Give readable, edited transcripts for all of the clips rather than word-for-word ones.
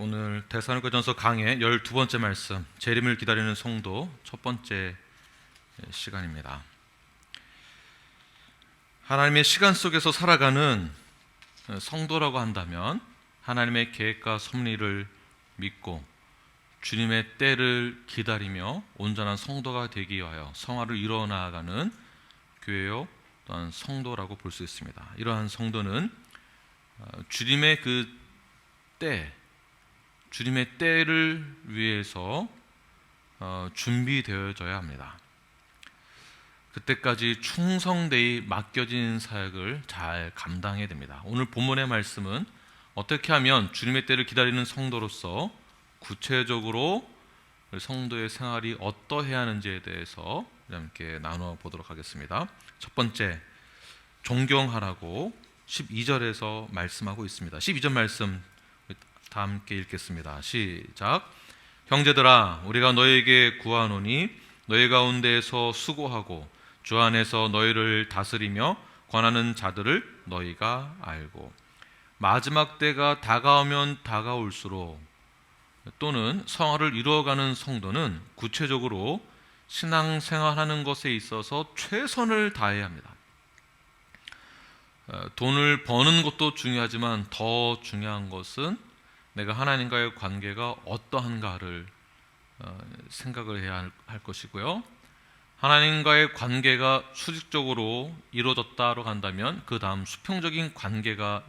오늘 데살로니가전서 강의 12번째 말씀, 재림을 기다리는 성도 첫 번째 시간입니다. 하나님의 시간 속에서 살아가는 성도라고 한다면 하나님의 계획과 섭리를 믿고 주님의 때를 기다리며 온전한 성도가 되기 위하여 성화를 이루어 나아가는 교회요 또한 성도라고 볼 수 있습니다. 이러한 성도는 주님의 주님의 때를 위해서 준비되어져야 합니다. 그때까지 충성되이 맡겨진 사역을 잘 감당해야 됩니다. 오늘 본문의 말씀은 어떻게 하면 주님의 때를 기다리는 성도로서 구체적으로 성도의 생활이 어떠해야 하는지에 대해서 함께 나누어 보도록 하겠습니다. 첫 번째, 존경하라고 12절에서 말씀하고 있습니다. 12절 말씀 다 함께 읽겠습니다. 시작. 형제들아, 우리가 너에게 구하노니 너희 가운데에서 수고하고 주 안에서 너희를 다스리며 권하는 자들을 너희가 알고 마지막 때가 다가오면 다가올수록 또는 성화를 이루어가는 성도는 구체적으로 신앙생활하는 것에 있어서 최선을 다해야 합니다. 돈을 버는 것도 중요하지만 더 중요한 것은 내가 하나님과의 관계가 어떠한가를 생각을 해야 할 것이고요. 하나님과의 관계가 수직적으로 이루어졌다고 한다면 그 다음 수평적인 관계가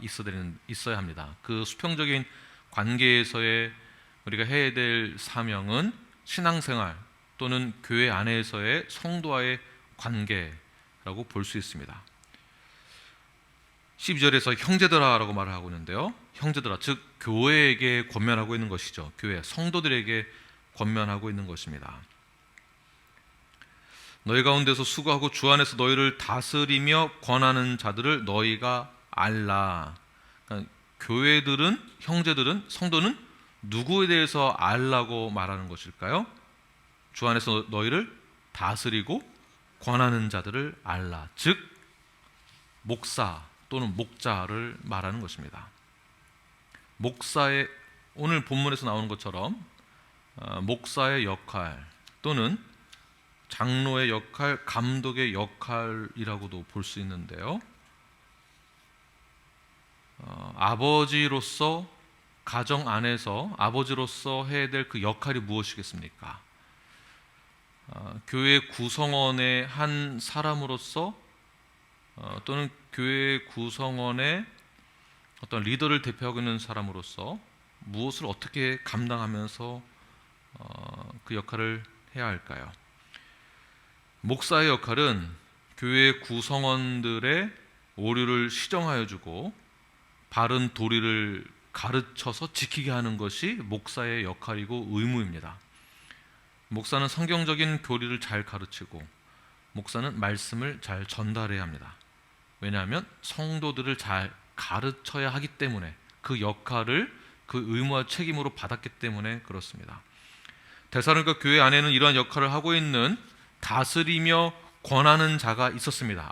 있어야 합니다. 그 수평적인 관계에서의 우리가 해야 될 사명은 신앙생활 또는 교회 안에서의 성도와의 관계라고 볼 수 있습니다. 12절에서 형제들아라고 말을 하고 있는데요. 형제들아, 즉 교회에게 권면하고 있는 것이죠. 교회 성도들에게 권면하고 있는 것입니다. 너희 가운데서 수고하고 주 안에서 너희를 다스리며 권하는 자들을 너희가 알라. 그러니까 교회들은, 형제들은, 성도는 누구에 대해서 알라고 말하는 것일까요? 주 안에서 너희를 다스리고 권하는 자들을 알라. 즉 목사 또는 목자를 말하는 것입니다. 목사의, 오늘 본문에서 나오는 것처럼 목사의 역할 또는 장로의 역할, 감독의 역할이라고도 볼 수 있는데요. 아버지로서 가정 안에서 아버지로서 해야 될 그 역할이 무엇이겠습니까? 교회 구성원의 한 사람으로서 또는 교회 구성원의 어떤 리더를 대표하고 있는 사람으로서 무엇을 어떻게 감당하면서 그 역할을 해야 할까요? 목사의 역할은 교회 구성원들의 오류를 시정하여 주고 바른 도리를 가르쳐서 지키게 하는 것이 목사의 역할이고 의무입니다. 목사는 성경적인 교리를 잘 가르치고 목사는 말씀을 잘 전달해야 합니다. 왜냐하면 성도들을 잘 가르쳐야 하기 때문에 그 역할을 그 의무와 책임으로 받았기 때문에 그렇습니다. 데살로니가 교회 안에는 이러한 역할을 하고 있는 다스리며 권하는 자가 있었습니다.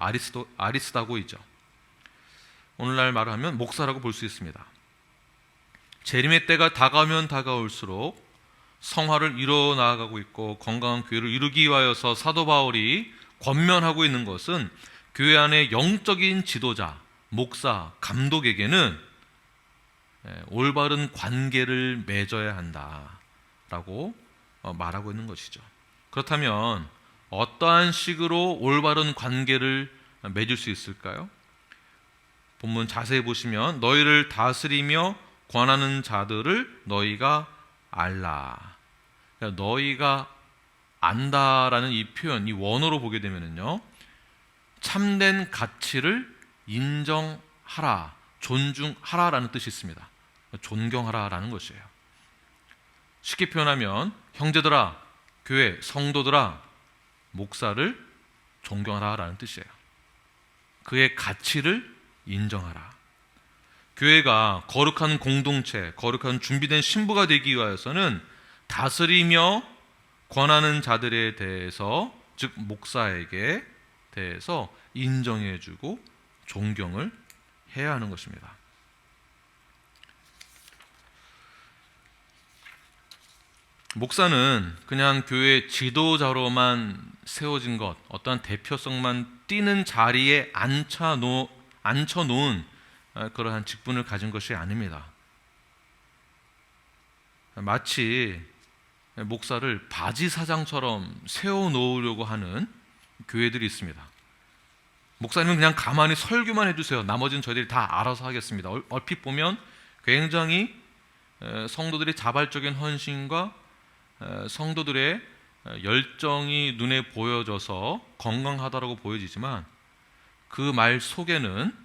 아리스다고이죠. 오늘날 말을 하면 목사라고 볼 수 있습니다. 재림의 때가 다가오면 다가올수록 성화를 이루어 나아가고 있고 건강한 교회를 이루기 위하여서 사도 바울이 권면하고 있는 것은 교회 안의 영적인 지도자, 목사, 감독에게는 올바른 관계를 맺어야 한다라고 말하고 있는 것이죠. 그렇다면 어떠한 식으로 올바른 관계를 맺을 수 있을까요? 본문 자세히 보시면 너희를 다스리며 권하는 자들을 너희가 알라. 그러니까 너희가 안다라는 이 표현, 이 원어로 보게 되면요, 참된 가치를 인정하라, 존중하라라는 뜻이 있습니다. 존경하라라는 것이에요. 쉽게 표현하면 형제들아, 교회 성도들아, 목사를 존경하라라는 뜻이에요. 그의 가치를 인정하라. 교회가 거룩한 공동체, 거룩한 준비된 신부가 되기 위하여서는 다스리며 권하는 자들에 대해서, 즉 목사에게 대해서 인정해주고 존경을 해야 하는 것입니다. 목사는 그냥 교회 지도자로만 세워진 것, 어떠한 대표성만 띠는 자리에 앉혀놓은 그러한 직분을 가진 것이 아닙니다. 마치 목사를 바지 사장처럼 세워놓으려고 하는 교회들이 있습니다. 목사님은 그냥 가만히 설교만 해주세요. 나머지는 저희들이 다 알아서 하겠습니다. 얼핏 보면 굉장히 성도들의 자발적인 헌신과 성도들의 열정이 눈에 보여져서 건강하다라고 보여지지만 그 말 속에는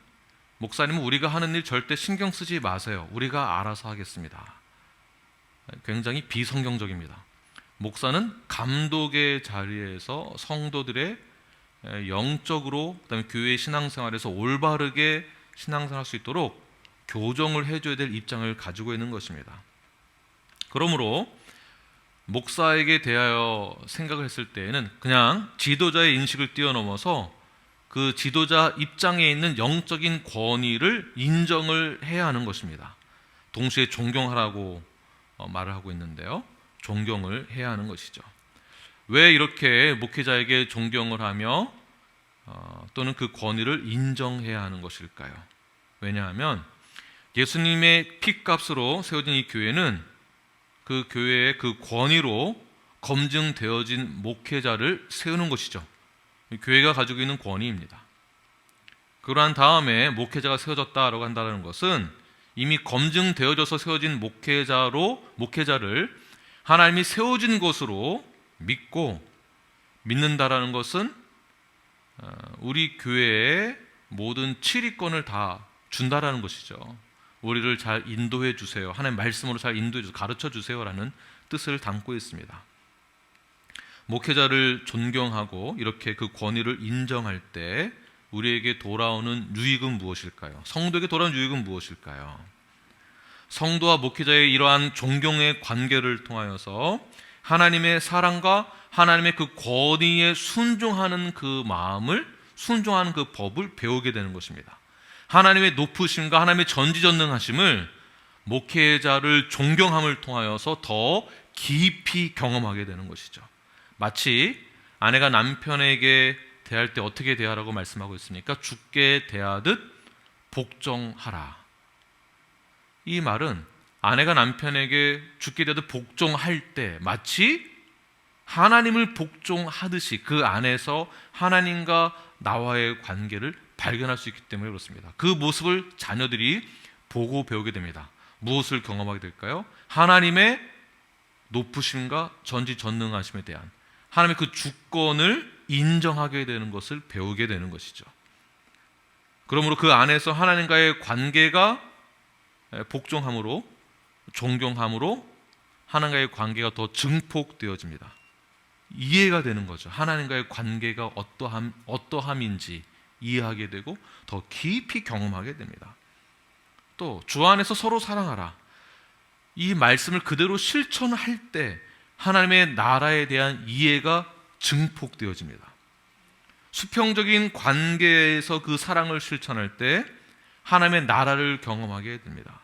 목사님은 우리가 하는 일 절대 신경 쓰지 마세요. 우리가 알아서 하겠습니다. 굉장히 비성경적입니다. 목사는 감독의 자리에서 성도들의 영적으로 그다음에 교회 신앙생활에서 올바르게 신앙생활할 수 있도록 교정을 해줘야 될 입장을 가지고 있는 것입니다. 그러므로 목사에게 대하여 생각을 했을 때에는 그냥 지도자의 인식을 뛰어넘어서 그 지도자 입장에 있는 영적인 권위를 인정을 해야 하는 것입니다. 동시에 존경하라고 말을 하고 있는데요. 존경을 해야 하는 것이죠. 왜 이렇게 목회자에게 존경을 하며 또는 그 권위를 인정해야 하는 것일까요? 왜냐하면 예수님의 피값으로 세워진 이 교회는 그 교회의 그 권위로 검증되어진 목회자를 세우는 것이죠. 교회가 가지고 있는 권위입니다. 그러한 다음에 목회자가 세워졌다라고 한다는 것은 이미 검증되어져서 세워진 목회자를 하나님이 세워진 것으로 믿고 믿는다라는 것은 우리 교회의 모든 치리권을 다 준다라는 것이죠. 우리를 잘 인도해 주세요. 하나님 말씀으로 잘 인도해 주세요. 가르쳐 주세요라는 뜻을 담고 있습니다. 목회자를 존경하고 이렇게 그 권위를 인정할 때 우리에게 돌아오는 유익은 무엇일까요? 성도에게 돌아오는 유익은 무엇일까요? 성도와 목회자의 이러한 존경의 관계를 통하여서 하나님의 사랑과 하나님의 그 권위에 순종하는 그 마음을, 순종하는 그 법을 배우게 되는 것입니다. 하나님의 높으심과 하나님의 전지전능하심을 목회자를 존경함을 통하여서 더 깊이 경험하게 되는 것이죠. 마치 아내가 남편에게 대할 때 어떻게 대하라고 말씀하고 있습니까? 주께 대하듯 복종하라. 이 말은 아내가 남편에게 주께 대하듯 복종할 때 마치 하나님을 복종하듯이 그 안에서 하나님과 나와의 관계를 발견할 수 있기 때문에 그렇습니다. 그 모습을 자녀들이 보고 배우게 됩니다. 무엇을 경험하게 될까요? 하나님의 높으심과 전지전능하심에 대한 하나님의 그 주권을 인정하게 되는 것을 배우게 되는 것이죠. 그러므로 그 안에서 하나님과의 관계가 복종함으로, 존경함으로 하나님과의 관계가 더 증폭되어집니다. 이해가 되는 거죠. 하나님과의 관계가 어떠함인지 이해하게 되고 더 깊이 경험하게 됩니다. 또 주 안에서 서로 사랑하라. 이 말씀을 그대로 실천할 때 하나님의 나라에 대한 이해가 증폭되어집니다. 수평적인 관계에서 그 사랑을 실천할 때 하나님의 나라를 경험하게 됩니다.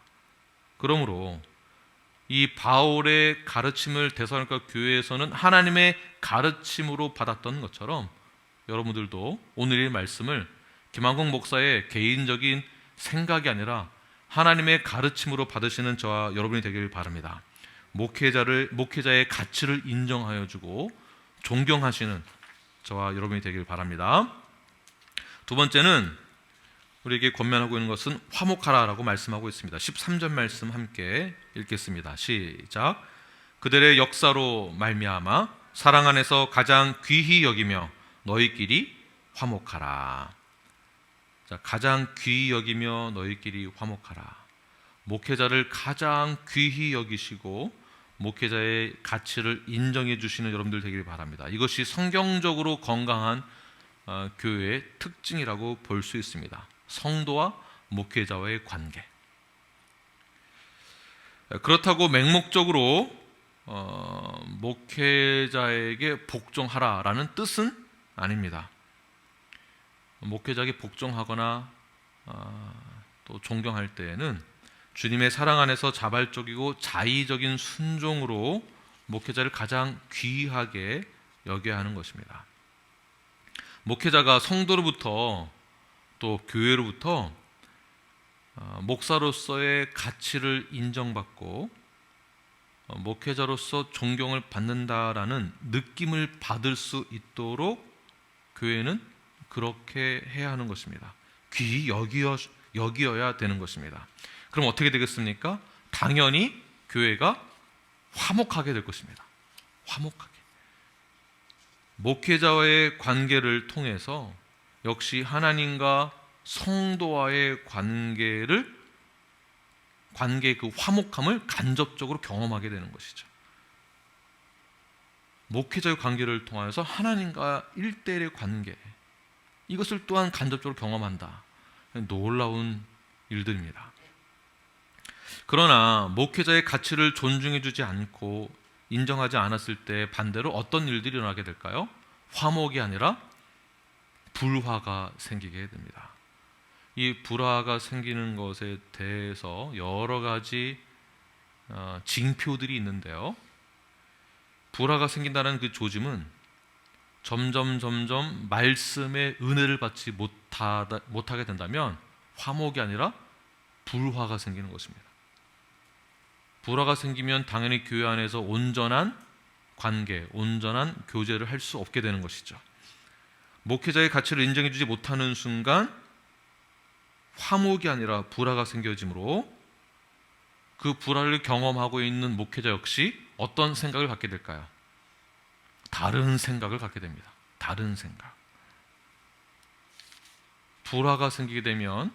그러므로 이 바울의 가르침을 데살로니가 교회에서는 하나님의 가르침으로 받았던 것처럼 여러분들도 오늘의 말씀을 김한국 목사의 개인적인 생각이 아니라 하나님의 가르침으로 받으시는 저와 여러분이 되길 바랍니다. 목회자의 가치를 인정하여 주고 존경하시는 저와 여러분이 되길 바랍니다. 두 번째는 우리에게 권면하고 있는 것은 화목하라라고 말씀하고 있습니다. 13절 말씀 함께 읽겠습니다. 시작. 그들의 역사로 말미암아 사랑 안에서 가장 귀히 여기며 너희끼리 화목하라. 자, 가장 귀히 여기며 너희끼리 화목하라. 목회자를 가장 귀히 여기시고 목회자의 가치를 인정해 주시는 여러분들 되길 바랍니다. 이것이 성경적으로 건강한 교회의 특징이라고 볼 수 있습니다. 성도와 목회자와의 관계. 그렇다고 맹목적으로 목회자에게 복종하라라는 뜻은 아닙니다. 목회자에게 복종하거나 또 존경할 때에는 주님의 사랑 안에서 자발적이고 자의적인 순종으로 목회자를 가장 귀하게 여겨야 하는 것입니다. 목회자가 성도로부터 또 교회로부터 목사로서의 가치를 인정받고 목회자로서 존경을 받는다라는 느낌을 받을 수 있도록 교회는 그렇게 해야 하는 것입니다. 귀히 여기어야 되는 것입니다. 그럼 어떻게 되겠습니까? 당연히 교회가 화목하게 될 것입니다. 화목하게. 목회자와의 관계를 통해서 역시 하나님과 성도와의 관계의 그 화목함을 간접적으로 경험하게 되는 것이죠. 목회자의 관계를 통하여서 하나님과 1대1의 관계, 이것을 또한 간접적으로 경험한다. 놀라운 일들입니다. 그러나 목회자의 가치를 존중해주지 않고 인정하지 않았을 때 반대로 어떤 일들이 일어나게 될까요? 화목이 아니라 불화가 생기게 됩니다. 이 불화가 생기는 것에 대해서 여러 가지 징표들이 있는데요. 불화가 생긴다는 그 조짐은 점점 말씀의 은혜를 받지 못하게 된다면 화목이 아니라 불화가 생기는 것입니다. 불화가 생기면 당연히 교회 안에서 온전한 관계, 온전한 교제를 할 수 없게 되는 것이죠. 목회자의 가치를 인정해주지 못하는 순간 화목이 아니라 불화가 생겨지므로 그 불화를 경험하고 있는 목회자 역시 어떤 생각을 갖게 될까요? 다른 생각을 갖게 됩니다. 다른 생각. 불화가 생기게 되면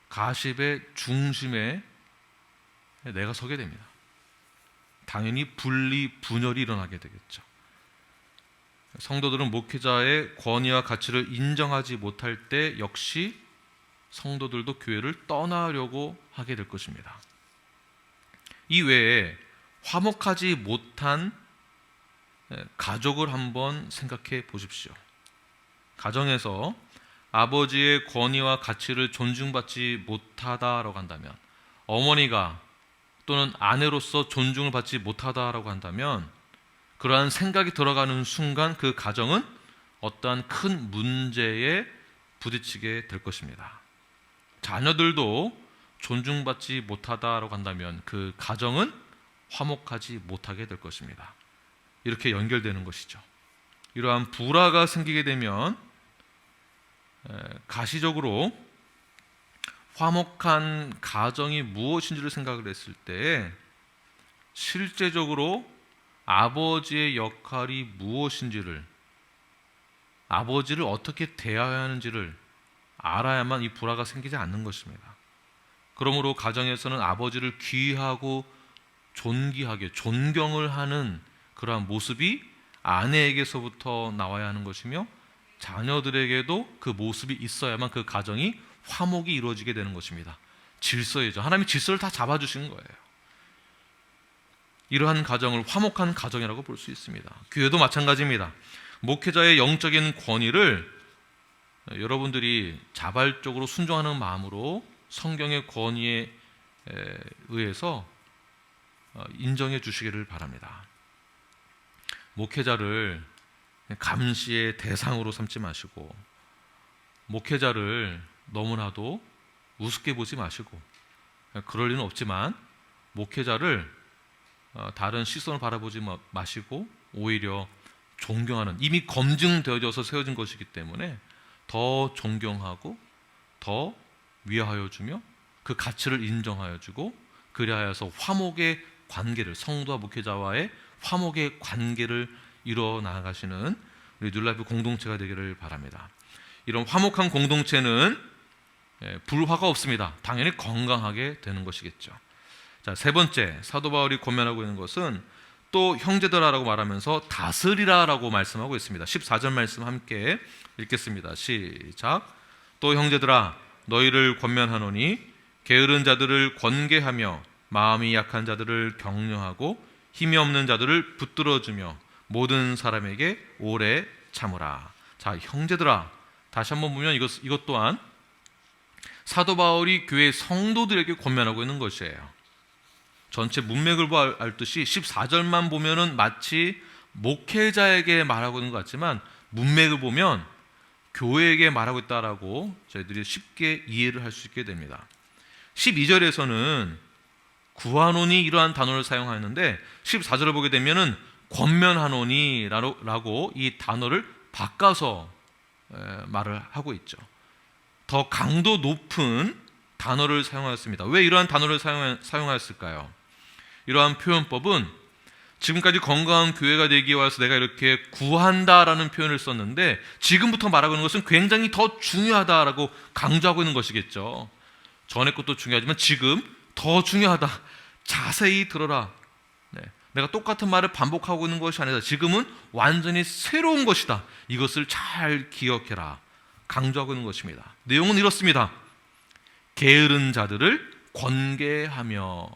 가십의 중심에 내가 서게 됩니다. 당연히 분열이 일어나게 되겠죠. 성도들은 목회자의 권위와 가치를 인정하지 못할 때 역시 성도들도 교회를 떠나려고 하게 될 것입니다. 이 외에 화목하지 못한 가족을 한번 생각해 보십시오. 가정에서 아버지의 권위와 가치를 존중받지 못하다라고 한다면, 어머니가 또는 아내로서 존중을 받지 못하다라고 한다면, 그러한 생각이 들어가는 순간 그 가정은 어떠한 큰 문제에 부딪히게 될 것입니다. 자녀들도 존중받지 못하다라고 한다면 그 가정은 화목하지 못하게 될 것입니다. 이렇게 연결되는 것이죠. 이러한 불화가 생기게 되면 가시적으로 화목한 가정이 무엇인지를 생각을 했을 때 실제적으로 아버지의 역할이 무엇인지를, 아버지를 어떻게 대해야 하는지를 알아야만 이 불화가 생기지 않는 것입니다. 그러므로 가정에서는 아버지를 귀하고 존귀하게 존경을 하는 그러한 모습이 아내에게서부터 나와야 하는 것이며, 자녀들에게도 그 모습이 있어야만 그 가정이 화목이 이루어지게 되는 것입니다. 질서이죠. 하나님이 질서를 다 잡아주신 거예요. 이러한 가정을 화목한 가정이라고 볼 수 있습니다. 교회도 마찬가지입니다. 목회자의 영적인 권위를 여러분들이 자발적으로 순종하는 마음으로 성경의 권위에 의해서 인정해 주시기를 바랍니다. 목회자를 감시의 대상으로 삼지 마시고, 목회자를 너무나도 우습게 보지 마시고, 그럴 리는 없지만 목회자를 다른 시선을 바라보지 마시고 오히려 존경하는, 이미 검증되어져서 세워진 것이기 때문에 더 존경하고 더 위하여 주며 그 가치를 인정하여 주고, 그리하여서 화목의 관계를, 성도와 목회자와의 화목의 관계를 이뤄나가시는 우리 뉴라이프 공동체가 되기를 바랍니다. 이런 화목한 공동체는 불화가 없습니다. 당연히 건강하게 되는 것이겠죠. 자, 세 번째, 사도 바울이 권면하고 있는 것은 또 형제들아라고 말하면서 다스리라라고 말씀하고 있습니다. 14절 말씀 함께 읽겠습니다. 시작. 또 형제들아, 너희를 권면하노니 게으른 자들을 권계하며 마음이 약한 자들을 격려하고 힘이 없는 자들을 붙들어주며 모든 사람에게 오래 참으라. 자, 형제들아, 다시 한번 보면 이것 또한 사도 바울이 교회 성도들에게 권면하고 있는 것이에요. 전체 문맥을 알 듯이 14절만 보면은 마치 목회자에게 말하고 있는 것 같지만 문맥을 보면 교회에게 말하고 있다라고 저희들이 쉽게 이해를 할 수 있게 됩니다. 12절에서는 구하노니 이러한 단어를 사용하는데 14절을 보게 되면은 권면하노니라고 이 단어를 바꿔서 말을 하고 있죠. 더 강도 높은 단어를 사용하였습니다. 왜 이러한 단어를 사용하였을까요? 이러한 표현법은 지금까지 건강한 교회가 되기 위해서 내가 이렇게 구한다라는 표현을 썼는데 지금부터 말하고 있는 것은 굉장히 더 중요하다라고 강조하고 있는 것이겠죠. 전에 것도 중요하지만 지금 더 중요하다. 자세히 들어라. 네. 내가 똑같은 말을 반복하고 있는 것이 아니다. 지금은 완전히 새로운 것이다. 이것을 잘 기억해라. 강조하고 있는 것입니다. 내용은 이렇습니다. 게으른 자들을 권계하며.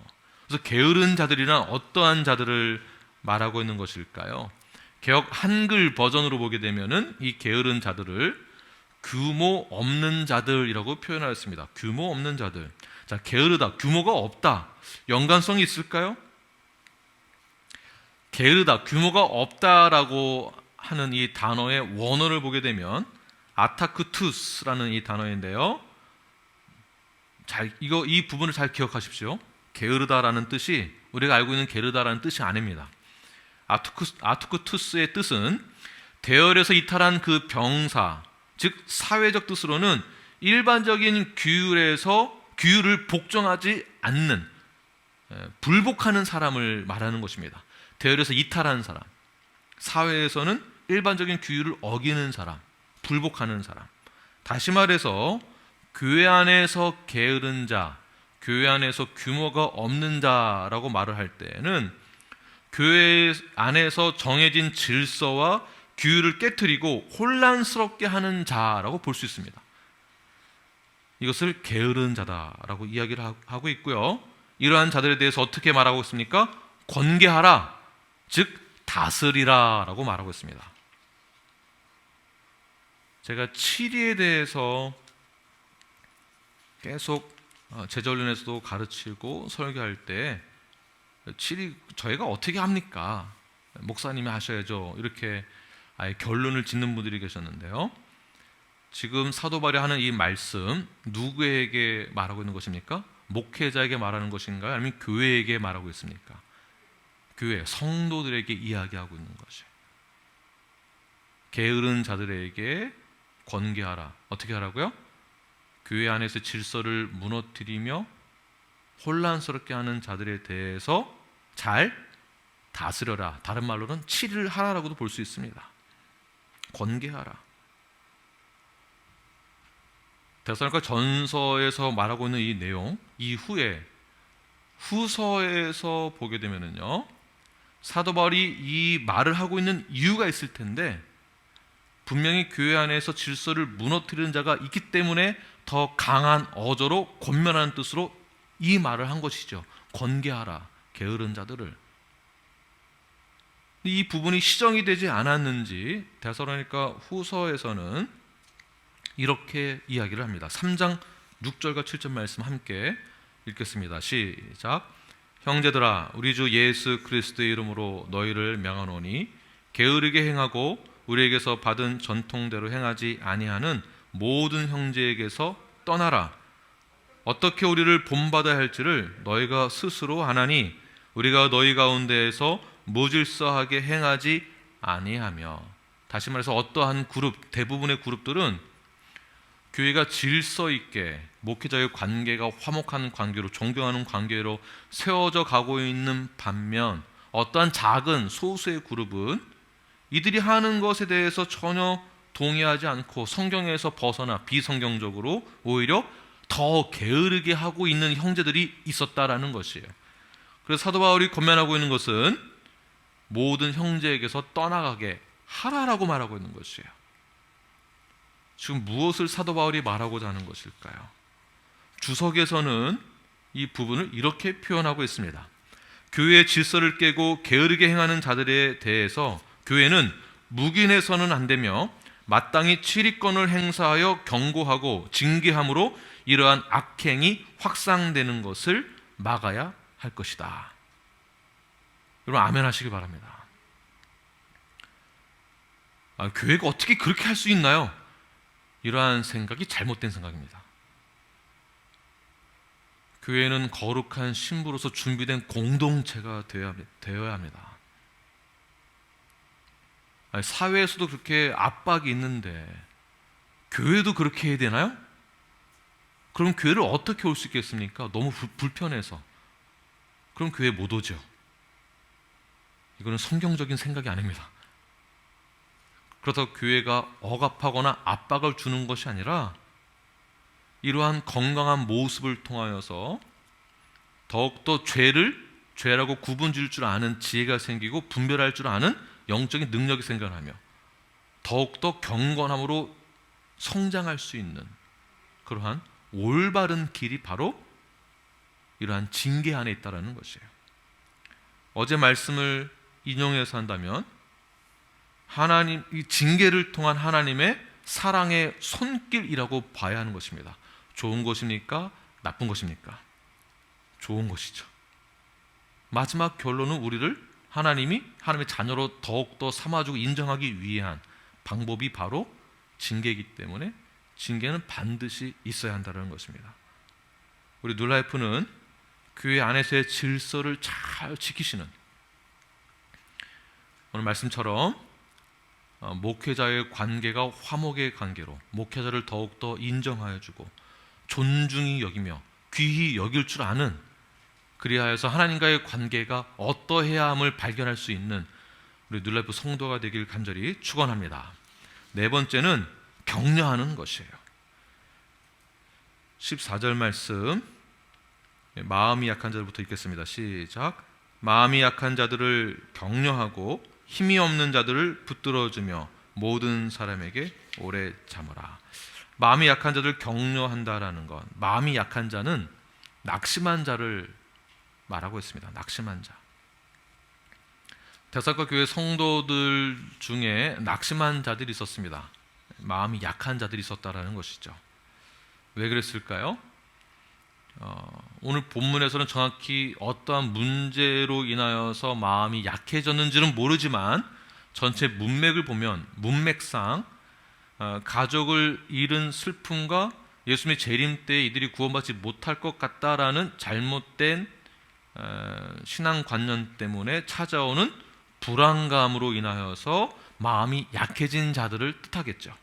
그래서 게으른 자들이란 어떠한 자들을 말하고 있는 것일까요? 개역 한글 버전으로 보게 되면은 이 게으른 자들을 규모 없는 자들이라고 표현하였습니다. 규모 없는 자들. 자, 게으르다, 규모가 없다. 연관성이 있을까요? 게으르다, 규모가 없다라고 하는 이 단어의 원어를 보게 되면 아타크투스라는 이 단어인데요. 이 부분을 잘 기억하십시오. 게으르다라는 뜻이 우리가 알고 있는 게으르다라는 뜻이 아닙니다. 아투크투스의 뜻은 대열에서 이탈한 그 병사, 즉 사회적 뜻으로는 일반적인 규율을 복종하지 않는, 불복하는 사람을 말하는 것입니다. 대열에서 이탈한 사람, 사회에서는 일반적인 규율을 어기는 사람, 불복하는 사람. 다시 말해서 교회 안에서 게으른 자, 교회 안에서 규모가 없는 자라고 말을 할 때는 교회 안에서 정해진 질서와 규율을 깨트리고 혼란스럽게 하는 자라고 볼 수 있습니다. 이것을 게으른 자다라고 이야기를 하고 있고요. 이러한 자들에 대해서 어떻게 말하고 있습니까? 권계하라, 즉 다스리라 라고 말하고 있습니다. 제가 치리에 대해서 계속 제자훈련에서도 가르치고 설교할 때 치리 저희가 어떻게 합니까? 목사님이 하셔야죠. 이렇게 아예 결론을 짓는 분들이 계셨는데요. 지금 사도 바울이 하는 이 말씀 누구에게 말하고 있는 것입니까? 목회자에게 말하는 것인가요? 아니면 교회에게 말하고 있습니까? 교회, 성도들에게 이야기하고 있는 것이에요. 게으른 자들에게 권계하라. 어떻게 하라고요? 교회 안에서 질서를 무너뜨리며 혼란스럽게 하는 자들에 대해서 잘 다스려라. 다른 말로는 치리를 하라라고도 볼 수 있습니다. 권계하라. 데살로니가 전서에서 말하고 있는 이 내용 이후에 후서에서 보게 되면은요, 사도 바울이 이 말을 하고 있는 이유가 있을 텐데 분명히 교회 안에서 질서를 무너뜨리는 자가 있기 때문에 더 강한 어조로 권면하는 뜻으로 이 말을 한 것이죠. 권계하라, 게으른 자들을. 이 부분이 시정이 되지 않았는지 데살로니가 후서에서는 이렇게 이야기를 합니다. 3장 6절과 7절 말씀 함께 읽겠습니다. 시작. 형제들아, 우리 주 예수 그리스도의 이름으로 너희를 명하노니 게으르게 행하고 우리에게서 받은 전통대로 행하지 아니하는 모든 형제에게서 떠나라. 어떻게 우리를 본받아야 할지를 너희가 스스로 아나니 우리가 너희 가운데에서 무질서하게 행하지 아니하며. 다시 말해서 어떠한 그룹, 대부분의 그룹들은 교회가 질서 있게 목회자의 관계가 화목한 관계로, 존경하는 관계로 세워져 가고 있는 반면 어떠한 작은 소수의 그룹은 이들이 하는 것에 대해서 전혀 동의하지 않고 성경에서 벗어나 비성경적으로 오히려 더 게으르게 하고 있는 형제들이 있었다라는 것이에요. 그래서 사도 바울이 권면하고 있는 것은 모든 형제에게서 떠나가게 하라라고 말하고 있는 것이에요. 지금 무엇을 사도 바울이 말하고자 하는 것일까요? 주석에서는 이 부분을 이렇게 표현하고 있습니다. 교회의 질서를 깨고 게으르게 행하는 자들에 대해서 교회는 묵인해서는 안 되며 마땅히 치리권을 행사하여 경고하고 징계함으로 이러한 악행이 확산되는 것을 막아야 할 것이다. 여러분 아멘 하시기 바랍니다. 교회가 어떻게 그렇게 할 수 있나요? 이러한 생각이 잘못된 생각입니다. 교회는 거룩한 신부로서 준비된 공동체가 되어야 합니다. 사회에서도 그렇게 압박이 있는데 교회도 그렇게 해야 되나요? 그럼 교회를 어떻게 올 수 있겠습니까? 너무 불편해서. 그럼 교회 못 오죠. 이거는 성경적인 생각이 아닙니다. 그렇다고 교회가 억압하거나 압박을 주는 것이 아니라 이러한 건강한 모습을 통하여서 더욱더 죄라고 구분 지을 줄 아는 지혜가 생기고 분별할 줄 아는 영적인 능력이 생겨나며 더욱더 경건함으로 성장할 수 있는 그러한 올바른 길이 바로 이러한 징계 안에 있다는 것이에요. 어제 말씀을 인용해서 한다면 하나님, 이 징계를 통한 하나님의 사랑의 손길이라고 봐야 하는 것입니다. 좋은 것입니까? 나쁜 것입니까? 좋은 것이죠. 마지막 결론은 우리를 하나님의 자녀로 더욱더 삼아주고 인정하기 위한 방법이 바로 징계이기 때문에 징계는 반드시 있어야 한다는 것입니다. 우리 뉴라이프는 교회 안에서의 질서를 잘 지키시는 오늘 말씀처럼 목회자의 관계가 화목의 관계로 목회자를 더욱더 인정하여 주고 존중히 여기며 귀히 여길 줄 아는 그리하여서 하나님과의 관계가 어떠해야 함을 발견할 수 있는 우리 뉴라이프 성도가 되길 간절히 축원합니다. 네 번째는 격려하는 것이에요. 14절 말씀 마음이 약한 자들부터 읽겠습니다. 시작. 마음이 약한 자들을 격려하고 힘이 없는 자들을 붙들어주며 모든 사람에게 오래 참으라. 마음이 약한 자들을 격려한다라는 것, 마음이 약한 자는 낙심한 자를 말하고 있습니다. 낙심한 자. 데살로니가 교회 성도들 중에 낙심한 자들이 있었습니다. 마음이 약한 자들이 있었다라는 것이죠. 왜 그랬을까요? 오늘 본문에서는 정확히 어떠한 문제로 인하여서 마음이 약해졌는지는 모르지만 전체 문맥을 보면 문맥상 가족을 잃은 슬픔과 예수님의 재림 때 이들이 구원받지 못할 것 같다라는 잘못된 신앙관념 때문에 찾아오는 불안감으로 인하여서 마음이 약해진 자들을 뜻하겠죠.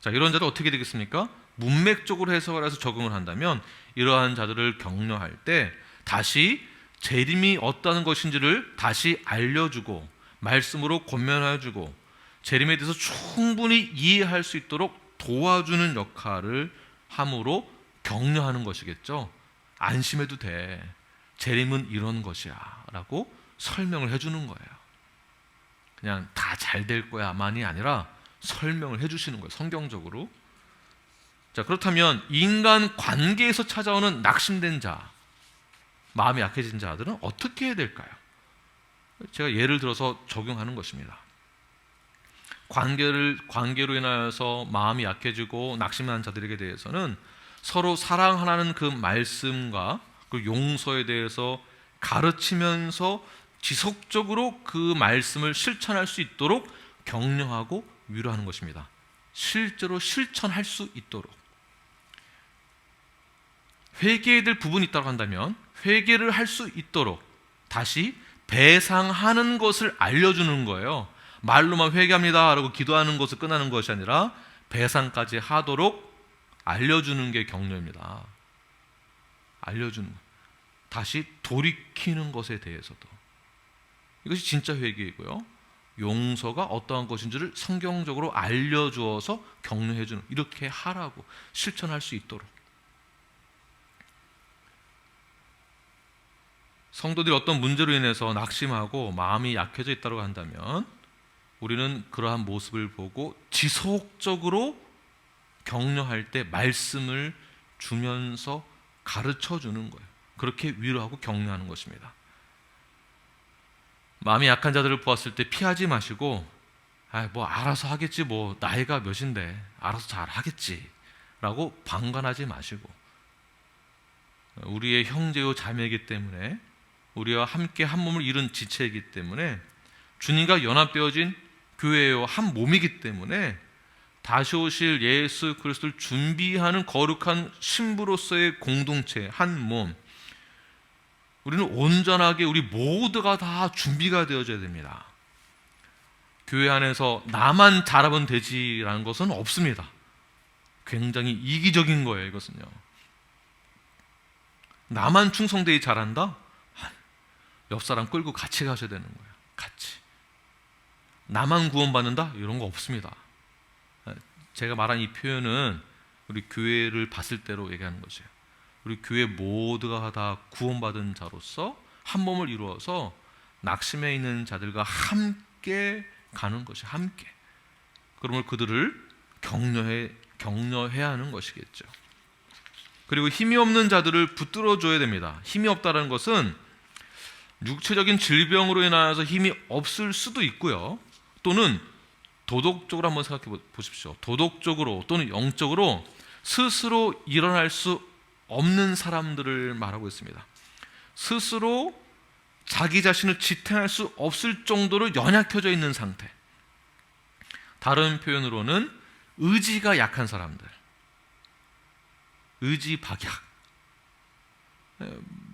자, 이런 자들 어떻게 되겠습니까? 문맥적으로 해석을 해서 적용을 한다면 이러한 자들을 격려할 때 다시 재림이 어떠한 것인지를 다시 알려주고 말씀으로 권면해주고 재림에 대해서 충분히 이해할 수 있도록 도와주는 역할을 함으로 격려하는 것이겠죠. 안심해도 돼. 재림은 이런 것이야 라고 설명을 해주는 거예요. 그냥 다 잘 될 거야만이 아니라 설명을 해주시는 거예요. 성경적으로. 자, 그렇다면 인간 관계에서 찾아오는 낙심된 자, 마음이 약해진 자들은 어떻게 해야 될까요? 제가 예를 들어서 적용하는 것입니다. 관계로 인하여서 마음이 약해지고 낙심한 자들에게 대해서는 서로 사랑하라는 그 말씀과 그 용서에 대해서 가르치면서 지속적으로 그 말씀을 실천할 수 있도록 격려하고 위로하는 것입니다. 실제로 실천할 수 있도록. 회개해야 될 부분이 있다고 한다면 회개를 할 수 있도록 다시 배상하는 것을 알려주는 거예요. 말로만 회개합니다 라고 기도하는 것을 끝나는 것이 아니라 배상까지 하도록 알려주는 게 격려입니다. 알려주는 것. 다시 돌이키는 것에 대해서도. 이것이 진짜 회개이고요. 용서가 어떠한 것인지를 성경적으로 알려주어서 격려해주는, 이렇게 하라고 실천할 수 있도록. 성도들이 어떤 문제로 인해서 낙심하고 마음이 약해져 있다고 한다면 우리는 그러한 모습을 보고 지속적으로 격려할 때 말씀을 주면서 가르쳐 주는 거예요. 그렇게 위로하고 격려하는 것입니다. 마음이 약한 자들을 보았을 때 피하지 마시고 뭐 알아서 하겠지, 뭐 나이가 몇인데 알아서 잘 하겠지 라고 방관하지 마시고 우리의 형제요 자매이기 때문에, 우리와 함께 한 몸을 이룬 지체이기 때문에, 주님과 연합되어진 교회요 한 몸이기 때문에 다시 오실 예수 그리스도를 준비하는 거룩한 신부로서의 공동체, 한 몸, 우리는 온전하게 우리 모두가 다 준비가 되어져야 됩니다. 교회 안에서 나만 잘하면 되지라는 것은 없습니다. 굉장히 이기적인 거예요. 이것은요, 나만 충성되게 잘한다? 옆 사람 끌고 같이 가셔야 되는 거예요. 같이. 나만 구원받는다? 이런 거 없습니다. 제가 말한 이 표현은 우리 교회를 봤을 때로 얘기하는 것이에요. 우리 교회 모두가 다 구원받은 자로서 한 몸을 이루어서 낙심해 있는 자들과 함께 가는 것이, 함께. 그러면 그들을 격려해야 하는 것이겠죠. 그리고 힘이 없는 자들을 붙들어 줘야 됩니다. 힘이 없다는 것은 육체적인 질병으로 인하여서 힘이 없을 수도 있고요, 또는 도덕적으로 한번 생각해 보십시오. 도덕적으로 또는 영적으로 스스로 일어날 수 없는 사람들을 말하고 있습니다. 스스로 자기 자신을 지탱할 수 없을 정도로 연약해져 있는 상태. 다른 표현으로는 의지가 약한 사람들, 의지박약,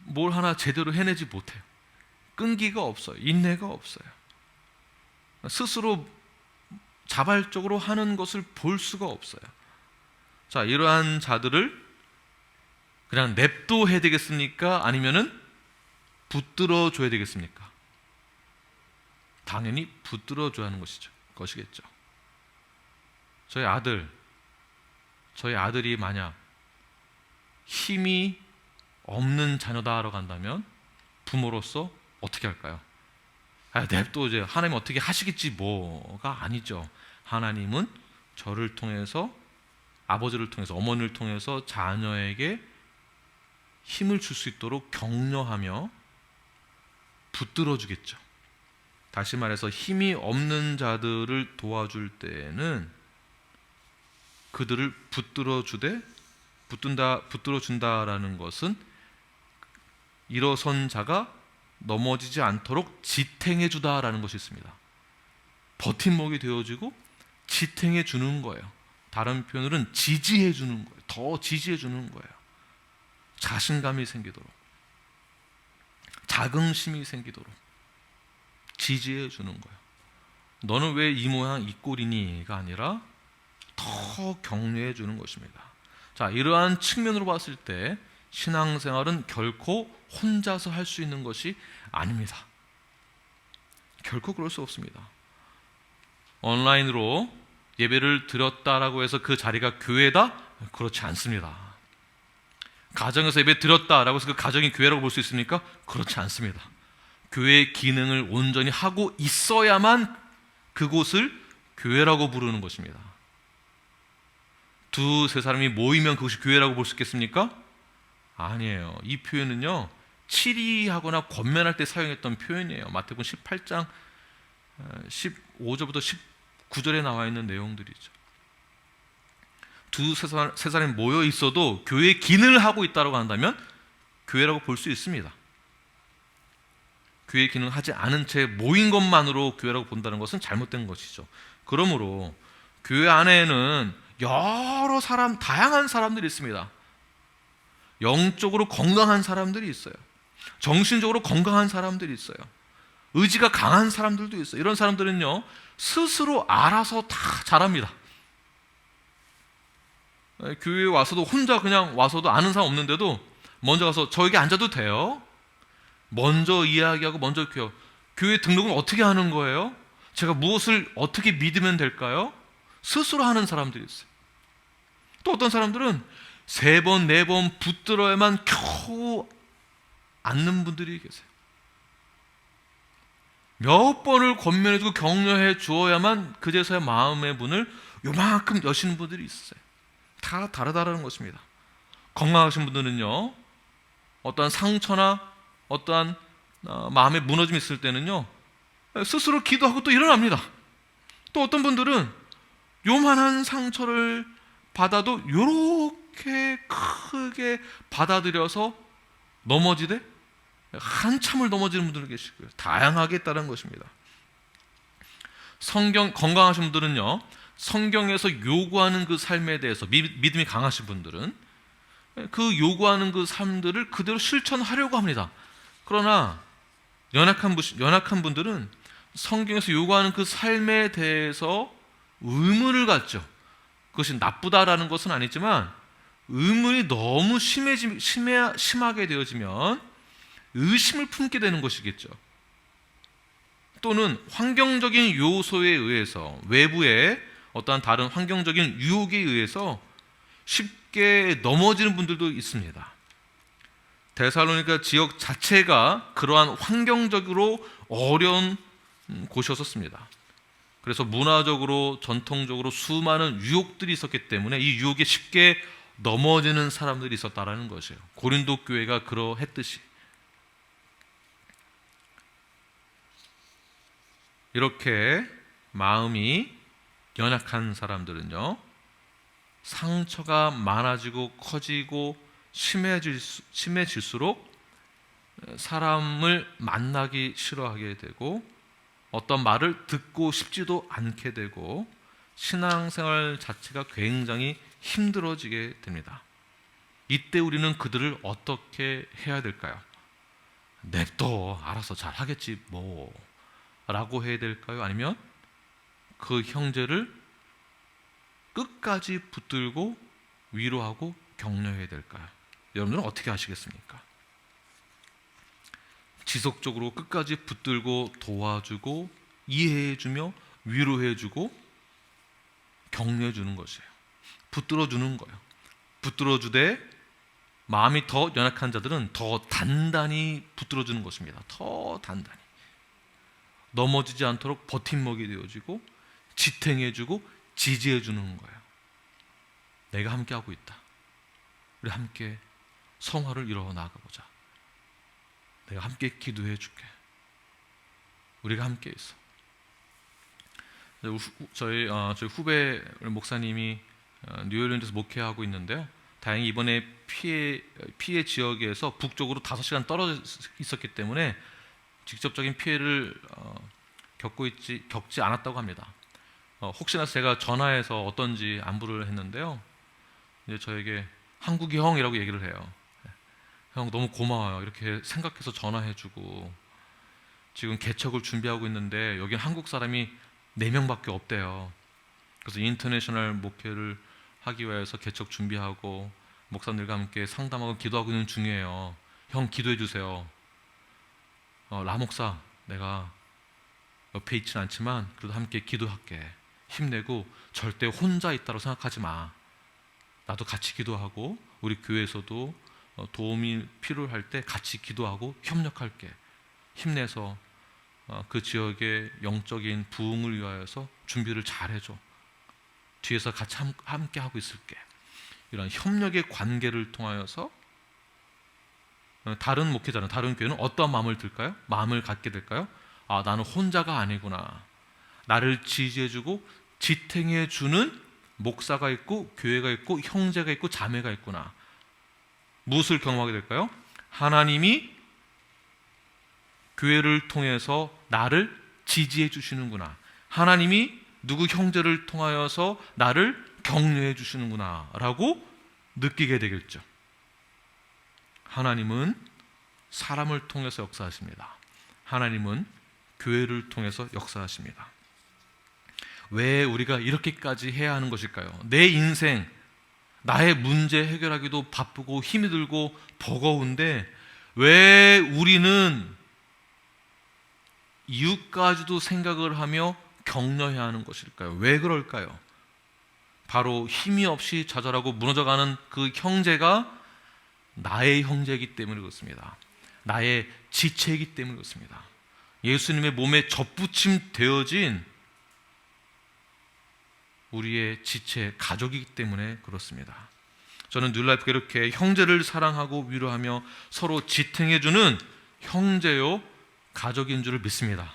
뭘 하나 제대로 해내지 못해요. 끈기가 없어요. 인내가 없어요. 스스로 자발적으로 하는 것을 볼 수가 없어요. 자, 이러한 자들을 그냥 냅둬야 되겠습니까? 아니면은 붙들어 줘야 되겠습니까? 당연히 붙들어 줘야 하는 것이겠죠. 저희 아들이 만약 힘이 없는 자녀다라고 한다면 부모로서 어떻게 할까요? 냅둬, 이제 하나님 어떻게 하시겠지 뭐가 아니죠. 하나님은 저를 통해서, 아버지를 통해서, 어머니를 통해서 자녀에게 힘을 줄 수 있도록 격려하며 붙들어 주겠죠. 다시 말해서 힘이 없는 자들을 도와줄 때에는 그들을 붙들어 준다라는 것은 일어선 자가 넘어지지 않도록 지탱해 주다라는 것이 있습니다. 버팀목이 되어지고 지탱해 주는 거예요. 다른 표현으로는 지지해 주는 거예요. 더 지지해 주는 거예요. 자신감이 생기도록, 자긍심이 생기도록 지지해 주는 거예요. 너는 왜 이 모양 이 꼴이니가 아니라 더 격려해 주는 것입니다. 자, 이러한 측면으로 봤을 때 신앙생활은 결코 혼자서 할 수 있는 것이 아닙니다. 결코 그럴 수 없습니다. 온라인으로 예배를 드렸다라고 해서 그 자리가 교회다? 그렇지 않습니다. 가정에서 예배 드렸다라고 해서 그 가정이 교회라고 볼 수 있습니까? 그렇지 않습니다. 교회의 기능을 온전히 하고 있어야만 그곳을 교회라고 부르는 것입니다. 두세 사람이 모이면 그것이 교회라고 볼 수 있겠습니까? 아니에요. 이 표현은요, 치리하거나 권면할 때 사용했던 표현이에요. 마태복음 18장 15절부터 19절에 나와 있는 내용들이죠. 두세 사람이 모여 있어도 교회의 기능을 하고 있다고 한다면 교회라고 볼 수 있습니다. 교회의 기능을 하지 않은 채 모인 것만으로 교회라고 본다는 것은 잘못된 것이죠. 그러므로 교회 안에는 여러 사람, 다양한 사람들이 있습니다. 영적으로 건강한 사람들이 있어요. 정신적으로 건강한 사람들이 있어요. 의지가 강한 사람들도 있어요. 이런 사람들은요, 스스로 알아서 다 잘합니다. 교회에 와서도 혼자 그냥 와서도 아는 사람 없는데도 먼저 가서 저에게 앉아도 돼요? 먼저 이야기하고 먼저 교회 등록은 어떻게 하는 거예요? 제가 무엇을 어떻게 믿으면 될까요? 스스로 하는 사람들이 있어요. 또 어떤 사람들은 3번, 4번 붙들어야만 겨우 앉는 분들이 계세요. 몇 번을 권면해주고 격려해 주어야만 그제서야 마음의 문을 요만큼 여시는 분들이 있어요. 다 다르다는 것입니다. 건강하신 분들은요, 어떠한 상처나 어떠한 마음의 무너짐이 있을 때는요, 스스로 기도하고 또 일어납니다. 또 어떤 분들은 요만한 상처를 받아도 요렇게 크게 받아들여서 넘어지되 한참을 넘어지는 분들 계시고요. 다양하게 있다는 것입니다. 건강하신 분들은요, 성경에서 요구하는 그 삶에 대해서 믿음이 강하신 분들은 그 요구하는 그 삶들을 그대로 실천하려고 합니다. 그러나 연약한 분들은 성경에서 요구하는 그 삶에 대해서 의문을 갖죠. 그것이 나쁘다라는 것은 아니지만 의문이 너무 심하게 되어지면 의심을 품게 되는 것이겠죠. 또는 환경적인 요소에 의해서, 외부의 어떠한 다른 환경적인 유혹에 의해서 쉽게 넘어지는 분들도 있습니다. 데살로니가 지역 자체가 그러한 환경적으로 어려운 곳이었습니다. 그래서 문화적으로 전통적으로 수많은 유혹들이 있었기 때문에 이 유혹에 쉽게 넘어지는 사람들이 있었다라는 것이에요. 고린도 교회가 그러했듯이. 이렇게 마음이 연약한 사람들은요, 상처가 많아지고 커지고 심해질수록 사람을 만나기 싫어하게 되고 어떤 말을 듣고 싶지도 않게 되고 신앙생활 자체가 굉장히 힘들어지게 됩니다. 이때 우리는 그들을 어떻게 해야 될까요? 냅둬, 알아서 잘 하겠지 뭐 라고 해야 될까요? 아니면 그 형제를 끝까지 붙들고 위로하고 격려해야 될까요? 여러분들은 어떻게 하시겠습니까? 지속적으로 끝까지 붙들고 도와주고 이해해주며 위로해주고 격려해주는 것이에요. 붙들어주는 거예요. 붙들어주되 마음이 더 연약한 자들은 더 단단히 붙들어주는 것입니다. 더 단단히. 넘어지지 않도록 버팀목이 되어지고 지탱해주고 지지해주는 거예요. 내가 함께하고 있다. 우리 함께 성화를 이루어 나가보자. 내가 함께 기도해 줄게. 우리가 함께 있어. 저희 후배 목사님이 뉴올리언스에서 목회하고 있는데요. 다행히 이번에 피해 지역에서 북쪽으로 5시간 떨어져 있었기 때문에 직접적인 피해를 겪지 않았다고 합니다. 혹시나 제가 전화해서 어떤지 안부를 했는데요. 이제 저에게 한국이 형이라고 얘기를 해요. 형 너무 고마워요. 이렇게 생각해서 전화해주고 지금 개척을 준비하고 있는데 여기 한국 사람이 4명밖에 없대요. 그래서 인터내셔널 목회를 하기 위해서 개척 준비하고 목사님들과 함께 상담하고 기도하고 있는 중이에요. 형 기도해 주세요. 라 목사, 내가 옆에 있진 않지만 그래도 함께 기도할게. 힘내고 절대 혼자 있다고 생각하지 마. 나도 같이 기도하고 우리 교회에서도 도움이 필요할 때 같이 기도하고 협력할게. 힘내서 그 지역의 영적인 부흥을 위하여서 준비를 잘 해줘. 뒤에서 같이 함께 하고 있을게. 이런 협력의 관계를 통하여서 다른 목회자는, 다른 교회는 어떤 마음을 갖게 될까요? 아, 나는 혼자가 아니구나. 나를 지지해주고 지탱해주는 목사가 있고 교회가 있고 형제가 있고 자매가 있구나. 무엇을 경험하게 될까요? 하나님이 교회를 통해서 나를 지지해 주시는구나. 하나님이 누구 형제를 통하여서 나를 격려해 주시는구나 라고 느끼게 되겠죠. 하나님은 사람을 통해서 역사하십니다. 하나님은 교회를 통해서 역사하십니다. 왜 우리가 이렇게까지 해야 하는 것일까요? 내 인생, 나의 문제 해결하기도 바쁘고 힘이 들고 버거운데 왜 우리는 이웃까지도 생각을 하며 격려해야 하는 것일까요? 왜 그럴까요? 바로 힘이 없이 좌절하고 무너져가는 그 형제가 나의 형제이기 때문에 그렇습니다. 나의 지체이기 때문에 그렇습니다. 예수님의 몸에 접붙임 되어진 우리의 지체, 가족이기 때문에 그렇습니다. 저는 뉴라이프가 이렇게 형제를 사랑하고 위로하며 서로 지탱해주는 형제요 가족인 줄을 믿습니다.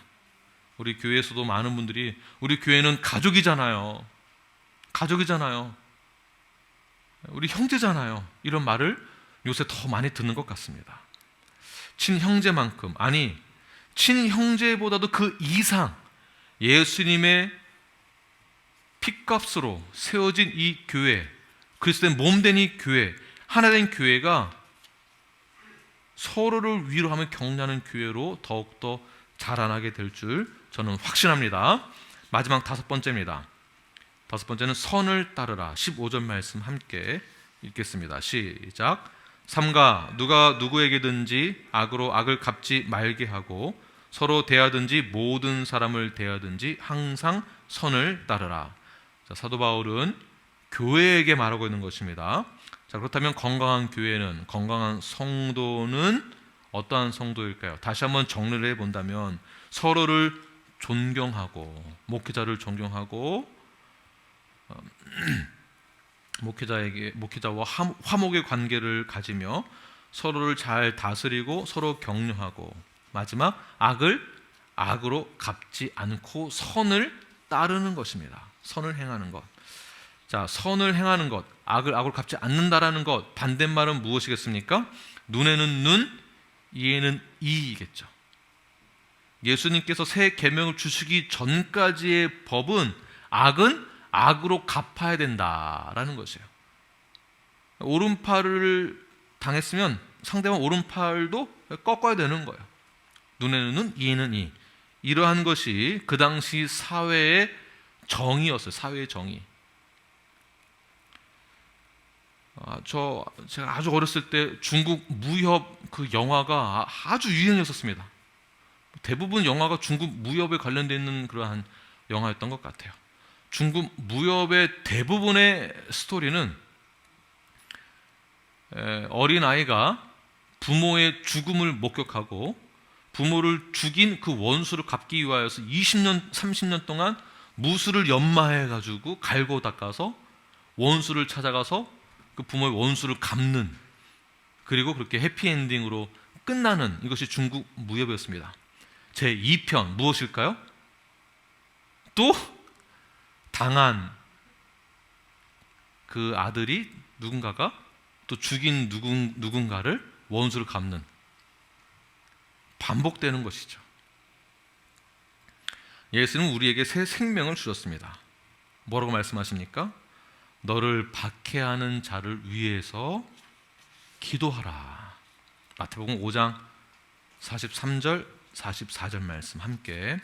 우리 교회에서도 많은 분들이 우리 교회는 가족이잖아요. 우리 형제잖아요. 이런 말을 요새 더 많이 듣는 것 같습니다. 친형제만큼, 아니 친형제보다도 그 이상 예수님의 핏값으로 세워진 이 교회, 그리스도의 몸된 이 교회, 하나된 교회가 서로를 위로하며 격려하는 교회로 더욱더 자라나게 될 줄 저는 확신합니다. 마지막 5번째입니다. 5번째는 선을 따르라. 15절 말씀 함께 읽겠습니다. 시작. 삼가 누가 누구에게든지 악으로 악을 갚지 말게 하고 서로 대하든지 모든 사람을 대하든지 항상 선을 따르라. 자, 사도 바울은 교회에게 말하고 있는 것입니다. 자, 그렇다면 건강한 교회는, 건강한 성도는 어떠한 성도일까요? 다시 한번 정리를 해본다면 서로를 존경하고, 목회자를 존경하고, 목회자와 화목의 관계를 가지며 서로를 잘 다스리고 서로 격려하고, 마지막 악을 악으로 갚지 않고 선을 따르는 것입니다. 선을 행하는 것. 자, 선을 행하는 것, 악을 악으로 갚지 않는다라는 것, 반대말은 무엇이겠습니까? 눈에는 눈, 이에는 이이겠죠. 예수님께서 새 계명을 주시기 전까지의 법은 악은 악으로 갚아야 된다라는 것이에요. 오른팔을 당했으면 상대방 오른팔도 꺾어야 되는 거예요. 눈에는 눈, 이에는 이. 이러한 것이 그 당시 사회의 정의였어요. 사회의 정의. 제가 아주 어렸을 때 중국 무협 그 영화가 아주 유행했었습니다. 대부분 영화가 중국 무협에 관련되어 있는 그러한 영화였던 것 같아요. 중국 무협의 대부분의 스토리는 어린아이가 부모의 죽음을 목격하고 부모를 죽인 그 원수를 갚기 위하여서 20년, 30년 동안 무술을 연마해가지고 갈고 닦아서 원수를 찾아가서 그 부모의 원수를 갚는, 그리고 그렇게 해피엔딩으로 끝나는, 이것이 중국 무협이었습니다. 제2편 무엇일까요? 또 당한 그 아들이 누군가가 또 죽인 누군가를 원수를 갚는, 반복되는 것이죠. 예수는 우리에게 새 생명을 주셨습니다. 뭐라고 말씀하십니까? 너를 박해하는 자를 위해서 기도하라. 마태복음 5장 43절 44절 말씀 함께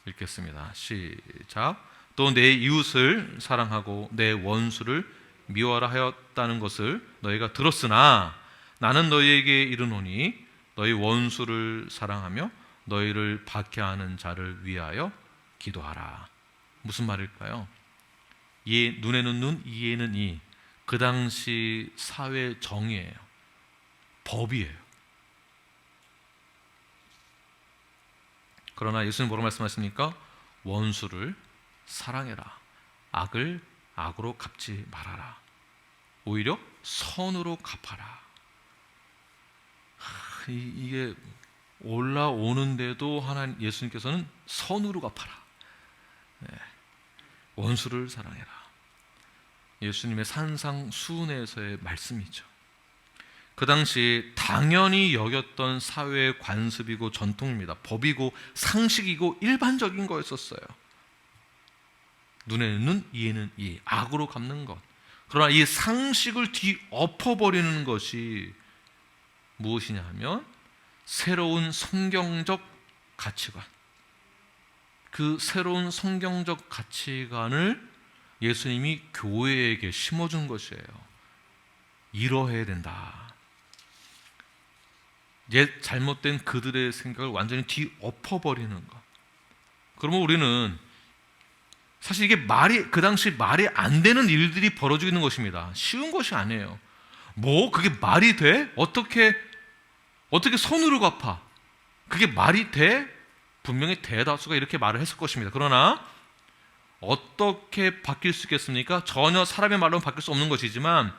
읽겠습니다. 시작. 또 내 이웃을 사랑하고 내 원수를 미워하라 하였다는 것을 너희가 들었으나 나는 너희에게 이르노니 너희 원수를 사랑하며 너희를 박해하는 자를 위하여 기도하라. 무슨 말일까요? 눈에는 눈, 이에는 이. 그 당시 사회 정의예요. 법이에요. 그러나 예수님 뭐라고 말씀하십니까? 원수를 사랑해라. 악을 악으로 갚지 말아라. 오히려 선으로 갚아라. 이게 올라오는데도 하나님 예수님께서는 선으로 갚아라. 네. 원수를 사랑해라. 예수님의 산상수훈에서의 말씀이죠. 그 당시 당연히 여겼던 사회의 관습이고 전통입니다. 법이고 상식이고 일반적인 거였었어요. 눈에는 눈, 이에는 이. 악으로 갚는 것. 그러나 이 상식을 뒤엎어버리는 것이 무엇이냐 하면 새로운 성경적 가치관. 그 새로운 성경적 가치관을 예수님이 교회에게 심어준 것이에요. 이러해야 된다. 옛 잘못된 그들의 생각을 완전히 뒤엎어버리는 것. 그러면 우리는 사실 이게 그 당시 말이 안 되는 일들이 벌어지고 있는 것입니다. 쉬운 것이 아니에요. 뭐 그게 말이 돼? 어떻게 손으로 갚아? 그게 말이 돼? 분명히 대다수가 이렇게 말을 했을 것입니다. 그러나 어떻게 바뀔 수 있겠습니까? 전혀 사람의 말로는 바뀔 수 없는 것이지만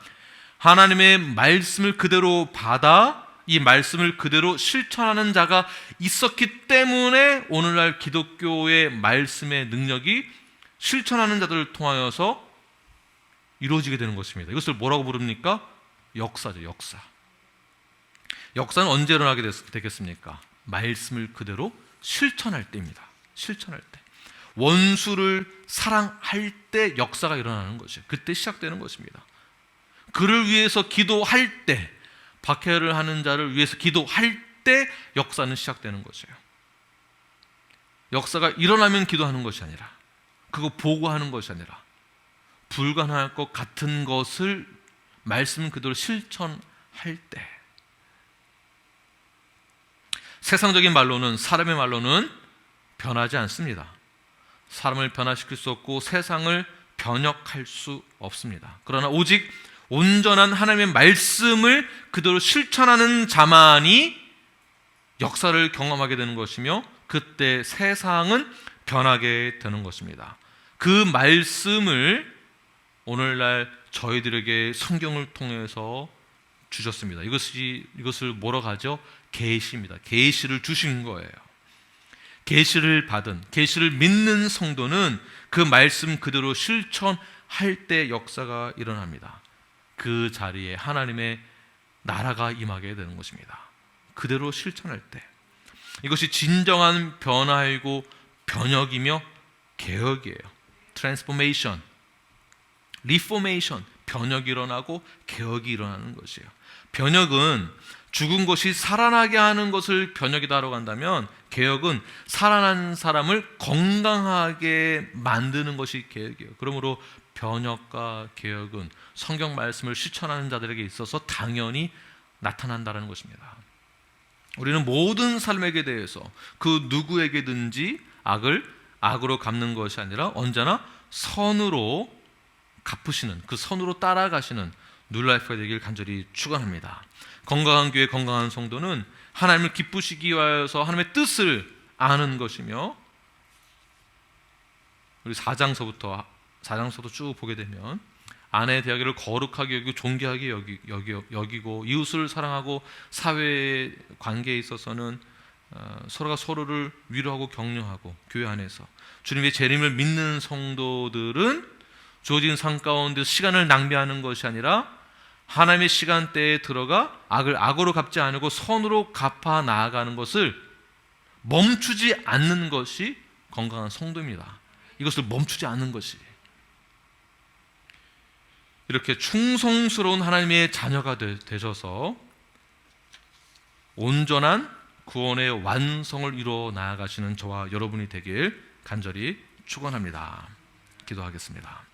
하나님의 말씀을 그대로 받아 이 말씀을 그대로 실천하는 자가 있었기 때문에 오늘날 기독교의 말씀의 능력이 실천하는 자들을 통하여서 이루어지게 되는 것입니다. 이것을 뭐라고 부릅니까? 역사죠, 역사. 역사는 언제 일어나게 되겠습니까? 말씀을 그대로 실천할 때입니다. 실천할 때. 원수를 사랑할 때 역사가 일어나는 것이에요. 그때 시작되는 것입니다. 그를 위해서 기도할 때, 박해를 하는 자를 위해서 기도할 때 역사는 시작되는 것이에요. 역사가 일어나면 기도하는 것이 아니라, 그거 보고하는 것이 아니라, 불가능할 것 같은 것을 말씀 그대로 실천할 때. 세상적인 말로는, 사람의 말로는 변하지 않습니다. 사람을 변화시킬 수 없고 세상을 변혁할 수 없습니다. 그러나 오직 온전한 하나님의 말씀을 그대로 실천하는 자만이 역사를 경험하게 되는 것이며, 그때 세상은 변하게 되는 것입니다. 그 말씀을 오늘날 저희들에게 성경을 통해서 주셨습니다. 이것을 뭐라고 하죠? 계시입니다. 계시를 주신 거예요. 계시를 받은, 계시를 믿는 성도는 그 말씀 그대로 실천할 때 역사가 일어납니다. 그 자리에 하나님의 나라가 임하게 되는 것입니다. 그대로 실천할 때. 이것이 진정한 변화이고 변혁이며 개혁이에요. 트랜스포메이션, 리포메이션, 변혁이 일어나고 개혁이 일어나는 것이에요. 변혁은 죽은 것이 살아나게 하는 것을 변혁이다라고 한다면, 개혁은 살아난 사람을 건강하게 만드는 것이 개혁이에요. 그러므로 변혁과 개혁은 성경 말씀을 실천하는 자들에게 있어서 당연히 나타난다는 것입니다. 우리는 모든 삶에게 대해서 그 누구에게든지 악을 악으로 갚는 것이 아니라 언제나 선으로 갚으시는, 그 선으로 따라가시는 뉴라이프가 되길 간절히 축원합니다. 건강한 교회, 건강한 성도는 하나님을 기쁘시기 위하여서 하나님의 뜻을 아는 것이며, 우리 4장서도 쭉 보게 되면 아내의 대하기를 거룩하게 여기고 존귀하게 여기고 이웃을 사랑하고 사회 관계에 있어서는 서로가 서로를 위로하고 격려하고, 교회 안에서 주님의 재림을 믿는 성도들은 주어진 삶 가운데 시간을 낭비하는 것이 아니라 하나님의 시간대에 들어가 악을 악으로 갚지 않고 선으로 갚아 나아가는 것을 멈추지 않는 것이 건강한 성도입니다. 이것을 멈추지 않는 것이, 이렇게 충성스러운 하나님의 자녀가 되셔서 온전한 구원의 완성을 이루어 나아가시는 저와 여러분이 되길 간절히 축원합니다. 기도하겠습니다.